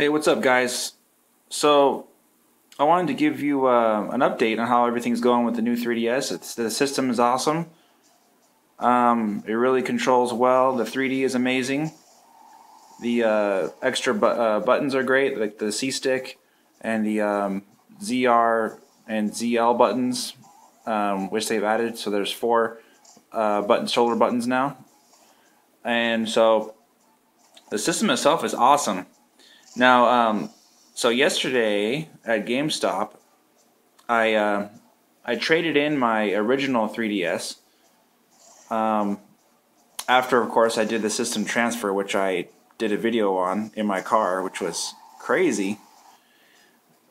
Hey, what's up, guys? So, I wanted to give you an update on how everything's going with the new 3DS. The system is awesome. It really controls well. The 3D is amazing. The extra buttons are great, like the C stick and the ZR and ZL buttons, which they've added. So there's four shoulder buttons now, and so the system itself is awesome. Now, so yesterday at GameStop, I traded in my original 3DS. After, of course, I did the system transfer, which I did a video on in my car, which was crazy.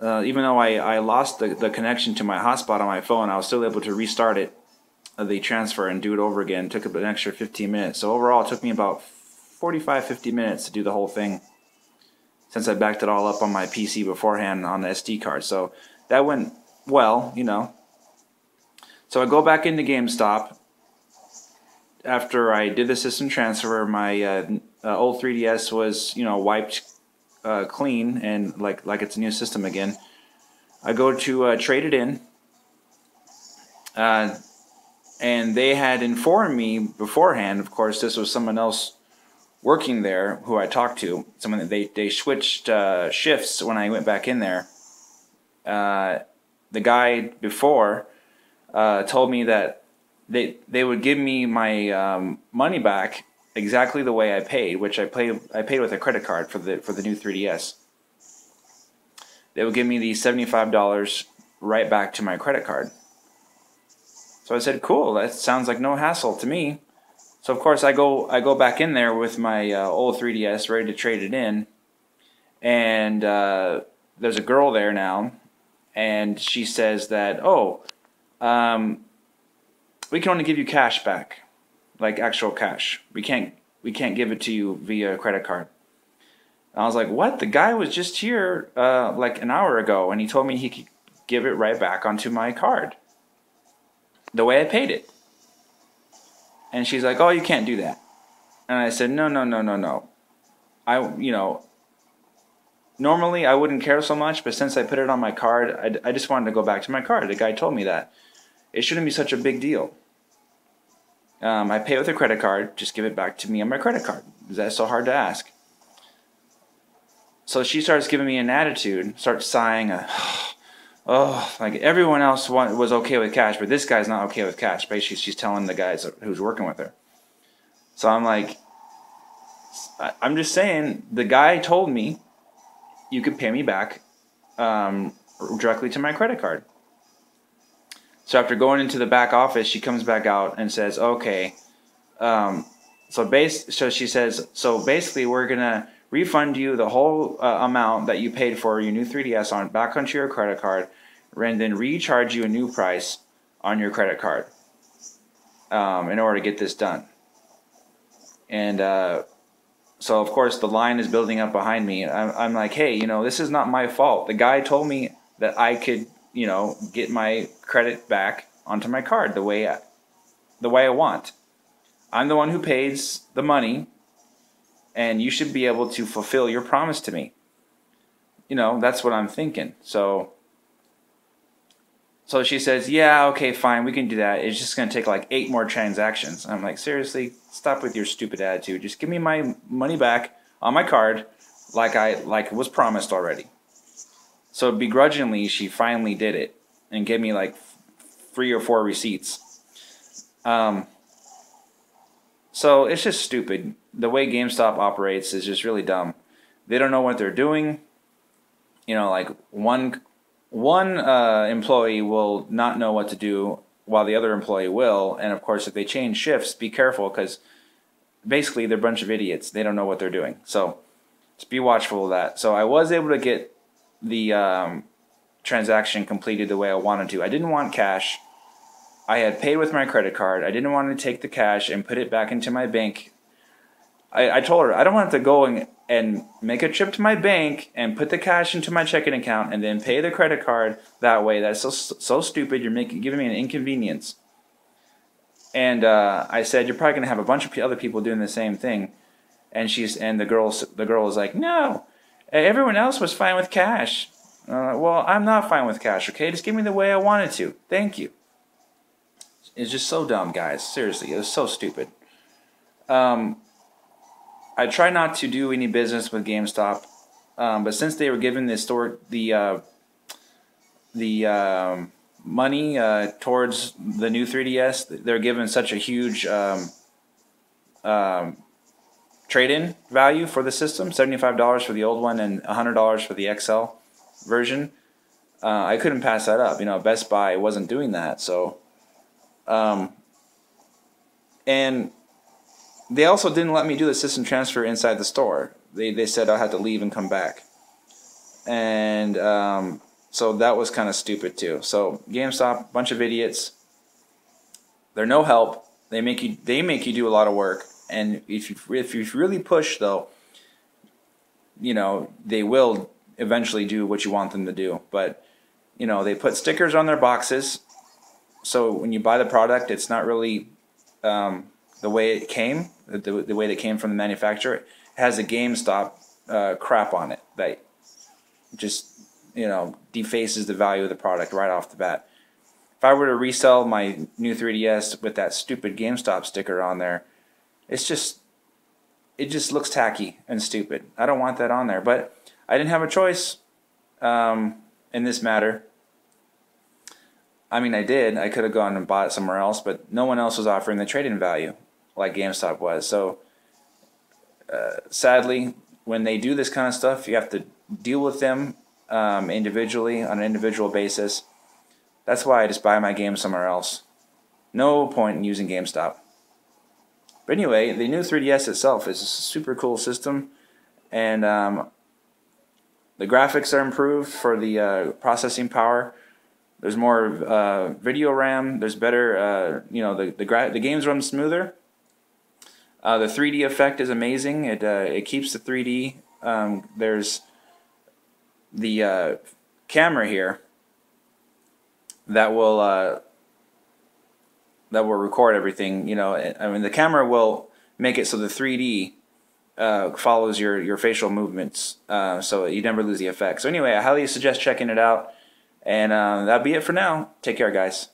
Even though I lost the connection to my hotspot on my phone, I was still able to restart it, the transfer, and do it over again. It took an extra 15 minutes. So overall, it took me about 45-50 minutes to do the whole thing, since I backed it all up on my PC beforehand on the SD card. So that went well, you know. So I go back into GameStop after I did the system transfer. My old 3DS was, you know, wiped clean and like it's a new system again. I go to trade it in, and they had informed me beforehand. Of course, this was someone else working there who I talked to. Someone that they switched shifts when I went back in there. The guy before told me that they would give me my money back exactly the way I paid, which I paid with a credit card for the new 3DS. They would give me the $75 right back to my credit card. So I said, cool, that sounds like no hassle to me. So of course I go back in there with my old 3DS ready to trade it in, and there's a girl there now, and she says that, oh, we can only give you cash back, like actual cash. We can't give it to you via credit card. And I was like, what? The guy was just here like an hour ago, and he told me he could give it right back onto my card, the way I paid it. And she's like, oh, you can't do that. And I said, no. You know, normally I wouldn't care so much, but since I put it on my card, I just wanted to go back to my card. The guy told me that. It shouldn't be such a big deal. I pay with a credit card, just give it back to me on my credit card. Is that so hard to ask? So she starts giving me an attitude, starts sighing, oh, like everyone else was okay with cash, but this guy's not okay with cash. Basically, she's telling the guys who's working with her. So I'm like, I'm just saying, the guy told me you could pay me back directly to my credit card. So after going into the back office, she comes back out and says, okay, so she says, so basically we're gonna refund you the whole amount that you paid for your new 3DS back onto your credit card, and then recharge you a new price on your credit card in order to get this done. And so of course the line is building up behind me. I'm like, hey, you know, this is not my fault. The guy told me that I could, you know, get my credit back onto my card the way I want. I'm the one who pays the money, and you should be able to fulfill your promise to me. You know, that's what I'm thinking. So she says, yeah, okay, fine, we can do that. It's just going to take like 8 more transactions. I'm like, seriously, stop with your stupid attitude. Just give me my money back on my card like it was promised already. So begrudgingly, she finally did it and gave me like 3 or 4 receipts. So it's just stupid. The way GameStop operates is just really dumb. They don't know what they're doing. You know, like one employee will not know what to do while the other employee will. And of course, if they change shifts, be careful, because basically they're a bunch of idiots. They don't know what they're doing. So just be watchful of that. So I was able to get the transaction completed the way I wanted to. I didn't want cash. I had paid with my credit card. I didn't want to take the cash and put it back into my bank. I told her I don't want to go and make a trip to my bank and put the cash into my checking account and then pay the credit card that way. That's so stupid. You're giving me an inconvenience. And I said, you're probably going to have a bunch of other people doing the same thing. And the girl was like, no, Everyone else was fine with cash. Well, I'm not fine with cash, okay? Just give me the way I wanted to. Thank you. It's just so dumb, guys. Seriously, it was so stupid. I try not to do any business with GameStop, but since they were giving the store the money towards the new 3DS, they're giving such a huge trade-in value for the system, $75 for the old one and $100 for the XL version. I couldn't pass that up. You know, Best Buy wasn't doing that, so and they also didn't let me do the system transfer inside the store. They said I had to leave and come back, and so that was kind of stupid too. So GameStop, bunch of idiots. They're no help. They make you do a lot of work, and if you really push though, you know, they will eventually do what you want them to do. But you know, they put stickers on their boxes, so when you buy the product, it's not really the way it came, the way that came from the manufacturer. It has a GameStop crap on it that just, you know, defaces the value of the product right off the bat. If I were to resell my new 3DS with that stupid GameStop sticker on there, it just looks tacky and stupid. I don't want that on there, but I didn't have a choice in this matter. I mean, I did. I could have gone and bought it somewhere else, but no one else was offering the trade-in value like GameStop was. So, sadly, when they do this kind of stuff, you have to deal with them individually on an individual basis. That's why I just buy my games somewhere else. No point in using GameStop. But anyway, the new 3DS itself is a super cool system, and the graphics are improved for the processing power. There's more video RAM. There's better, you know, the games run smoother. The 3D effect is amazing. It keeps the 3D. There's the camera here that will record everything. You know, I mean, the camera will make it so the 3D follows your facial movements, so you never lose the effect. So anyway, I highly suggest checking it out. And that'll be it for now. Take care, guys.